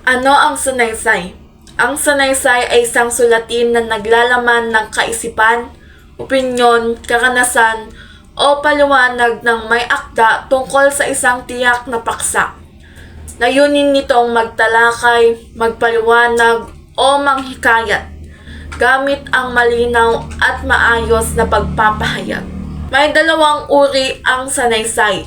Ano ang sanaysay? Ang sanaysay ay isang sulatin na naglalaman ng kaisipan, opinyon, karanasan, o paliwanag ng may akda tungkol sa isang tiyak na paksa. Layunin nitong magtalakay, magpaliwanag, o manghikayat gamit ang malinaw at maayos na pagpapahayag. May dalawang uri ang sanaysay.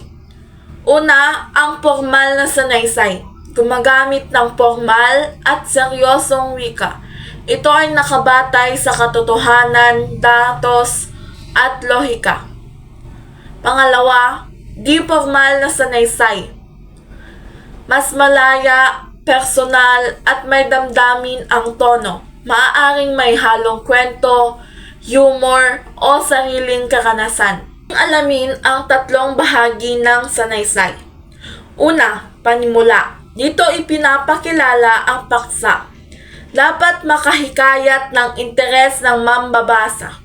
Una, ang formal na sanaysay. Gumagamit ng formal at seryosong wika. Ito ay nakabatay sa katotohanan, datos, at lohika. Pangalawa, di formal na sanaysay. Mas malaya, personal, at may damdamin ang tono. Maaaring may halong kwento, humor, o sariling karanasan. Alamin ang tatlong bahagi ng sanaysay. Una, panimula. Dito ipinapakilala ang paksa. Dapat makahikayat ng interes ng mambabasa.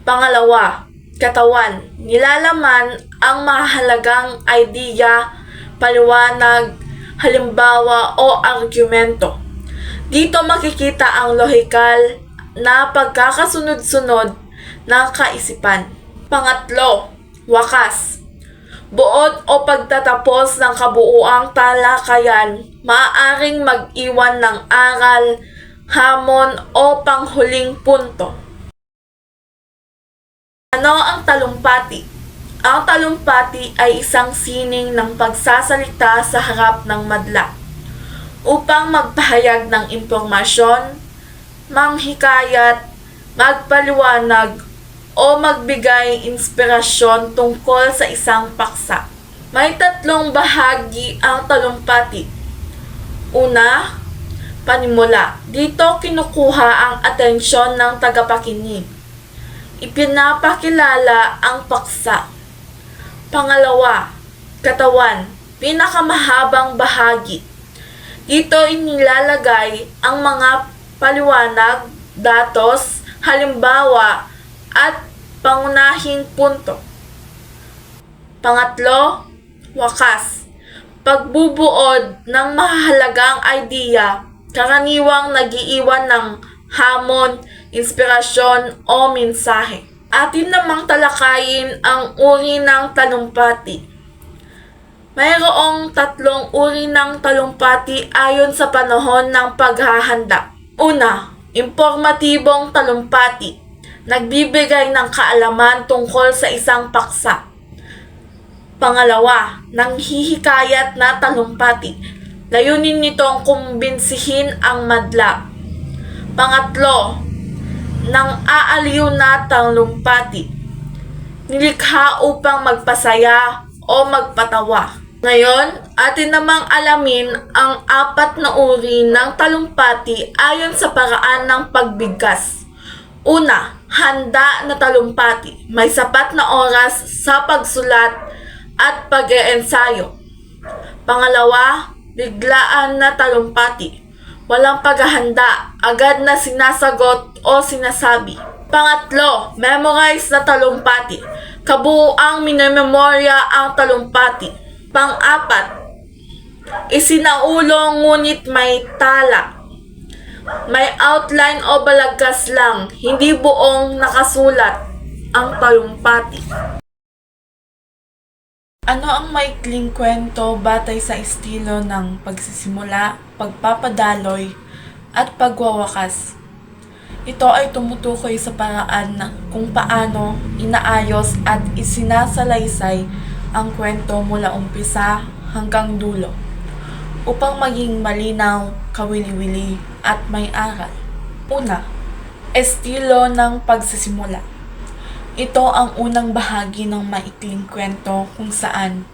Pangalawa, katawan. Nilalaman ang mahalagang idea, paliwanag, halimbawa o argumento. Dito makikita ang lohikal na pagkakasunod-sunod ng kaisipan. Pangatlo, wakas. Buod o pagtatapos ng kabuuang talakayan, maaaring mag-iwan ng aral, hamon o panghuling punto. Ano ang talumpati? Ang talumpati ay isang sining ng pagsasalita sa harap ng madla upang magpahayag ng impormasyon, manghikayat, magpaliwanag, o magbigay inspirasyon tungkol sa isang paksa. May tatlong bahagi ang talumpati. Una, panimula. Dito kinukuha ang atensyon ng tagapakinig. Ipinapakilala ang paksa. Pangalawa, katawan. Pinakamahabang bahagi. Dito inilalagay ang mga paliwanag, datos, halimbawa, at pangunahing punto. Pangatlo, wakas. Pagbubuod ng mahalagang idea, karaniwang nagiiwan ng hamon, inspirasyon o mensahe. Atin namang talakayin ang uri ng talumpati. Mayroong tatlong uri ng talumpati ayon sa panahon ng paghahanda. Una, impormatibong talumpati. Nagbibigay ng kaalaman tungkol sa isang paksa. Pangalawa, nanghihikayat na talumpati. Layunin nitong kumbinsihin ang madla. Pangatlo, nang aaliw na talumpati. Nilikha upang magpasaya o magpatawa. Ngayon, atin namang alamin ang apat na uri ng talumpati ayon sa paraan ng pagbigkas. Una, handa na talumpati. May sapat na oras sa pagsulat at pag-eensayo. Pangalawa, biglaan na talumpati. Walang paghahanda, agad na sinasagot o sinasabi. Pangatlo, memorize na talumpati. Kabuuang minememorya ang talumpati. Pang-apat, isinaulo ngunit may tala. May outline o balagkas lang, hindi buong nakasulat ang talumpati. Ano ang maikling kwento batay sa estilo ng pagsisimula, pagpapadaloy, at pagwawakas? Ito ay tumutukoy sa paraan ng kung paano inaayos at isinasalaysay ang kwento mula umpisa hanggang dulo upang maging malinaw, kawili-wili, at may aral. Una, estilo ng pagsisimula. Ito ang unang bahagi ng maikling kwento kung saan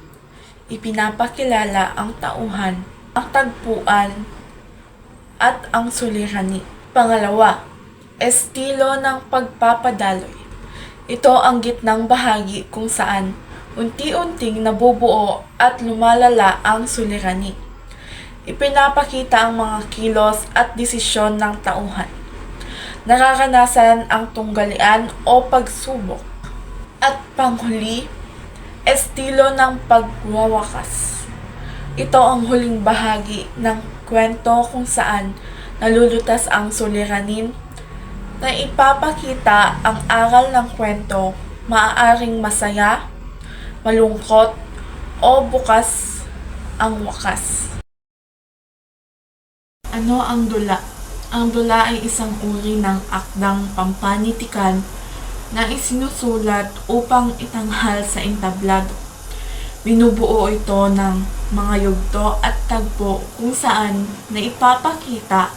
ipinapakilala ang tauhan, ang tagpuan, at ang suliranin. Pangalawa, estilo ng pagpapadaloy. Ito ang gitnang bahagi kung saan unti-unting nabubuo at lumalala ang suliranin. Ipinapakita ang mga kilos at desisyon ng tauhan. Nararanasan ang tunggalian o pagsubok. At panghuli, estilo ng pagwawakas. Ito ang huling bahagi ng kwento kung saan nalulutas ang suliranin na ipapakita ang aral ng kwento, maaaring masaya, malungkot, o bukas ang wakas. Ano ang dula? Ang dula ay isang uri ng akdang pampanitikan na isinusulat upang itanghal sa entablado. Binubuo ito ng mga yugto at tagpo kung saan naipapakita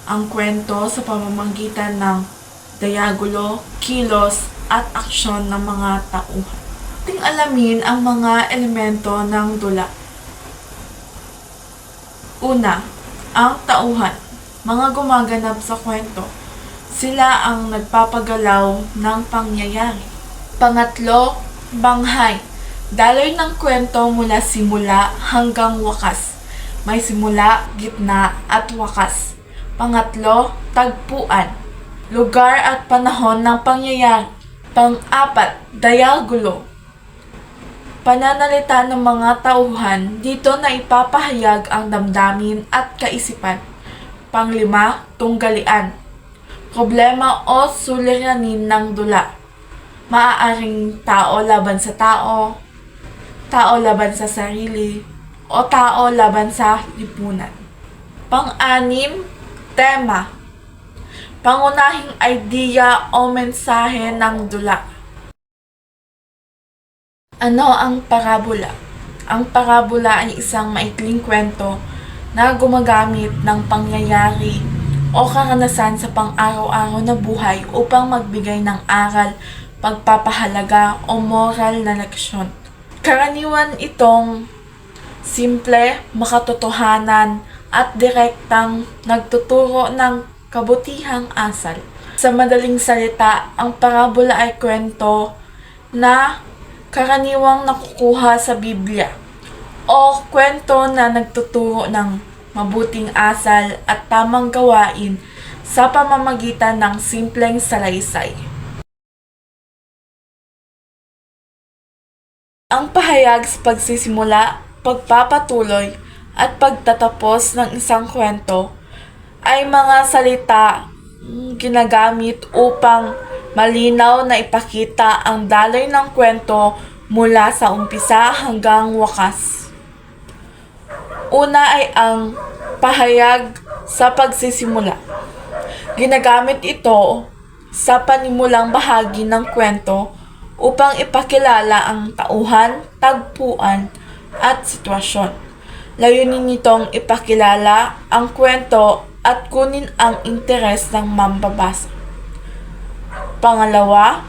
ang kwento sa pamamagitan ng diagulo, kilos, at aksyon ng mga tauhan. Ating alamin ang mga elemento ng dula. Una, ang tauhan, mga gumaganap sa kwento. Sila ang nagpapagalaw ng pangyayari. Pangatlo, banghay. Daloy ng kwento mula simula hanggang wakas. May simula, gitna, at wakas. Pangatlo, tagpuan. Lugar at panahon ng pangyayari. Pang-apat, diagulo. Pananalita ng mga tauhan, dito na ipapahayag ang damdamin at kaisipan. Panglima, tunggalian. Problema o suliranin ng dula. Maaaring tao laban sa tao, tao laban sa sarili, o tao laban sa lipunan. Pang-anim, tema. Pangunahing idea o mensahe ng dula. Ano ang parabola? Ang parabola ay isang maikling kwento na gumagamit ng pangyayari o karanasan sa pang-araw-araw na buhay upang magbigay ng aral, pagpapahalaga o moral na leksyon. Karaniwan itong simple, makatotohanan at direktang nagtuturo ng kabutihang asal. Sa madaling salita, ang parabola ay kwento na karaniwang nakukuha sa Biblia o kwento na nagtuturo ng mabuting asal at tamang gawain sa pamamagitan ng simpleng salaysay. Ang pahayag sa pagsisimula, pagpapatuloy, at pagtatapos ng isang kwento ay mga salita ginagamit upang malinaw na ipakita ang daloy ng kwento mula sa umpisa hanggang wakas. Una ay ang pahayag sa pagsisimula. Ginagamit ito sa panimulang bahagi ng kwento upang ipakilala ang tauhan, tagpuan, at sitwasyon. Layunin nitong ipakilala ang kwento at kunin ang interes ng mambabasa. Pangalawa,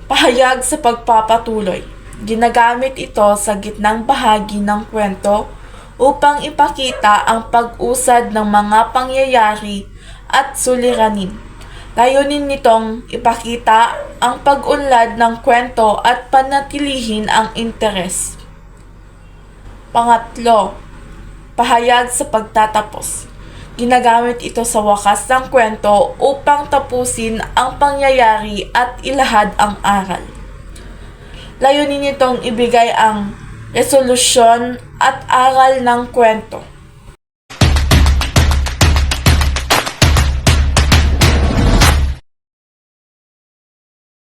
pahayag sa pagpapatuloy. Ginagamit ito sa gitnang bahagi ng kwento upang ipakita ang pag-usad ng mga pangyayari at suliranin. Layunin nitong ipakita ang pag-unlad ng kwento at panatilihin ang interes. Pangatlo, pahayag sa pagtatapos. Ginagamit ito sa wakas ng kwento upang tapusin ang pangyayari at ilahad ang aral. Layunin nitong ibigay ang resolusyon at aral ng kwento.